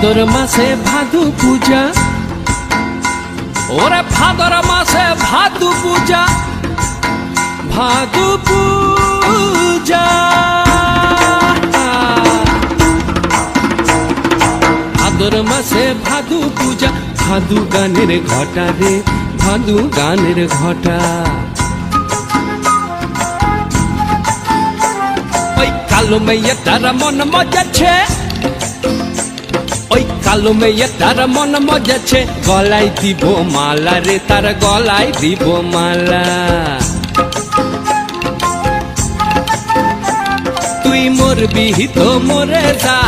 ভাদর মাসে ভাদু পূজা, ওরে ভাদর মাসে ভাদু পূজা, ভাদু পূজা। ভাদর মাসে ভাদু পূজা, ভাদু গানের ঘটা রে, ভাদু গানের ঘটা। ওই কালো মেয়েটার মন মজাচ্ছে, ওই কালো মেয়েটার মন মজাচ্ছে, গলায় দিব মালা রে, তার গলায় দিব মালা। তুই মরবি তো মরে যা।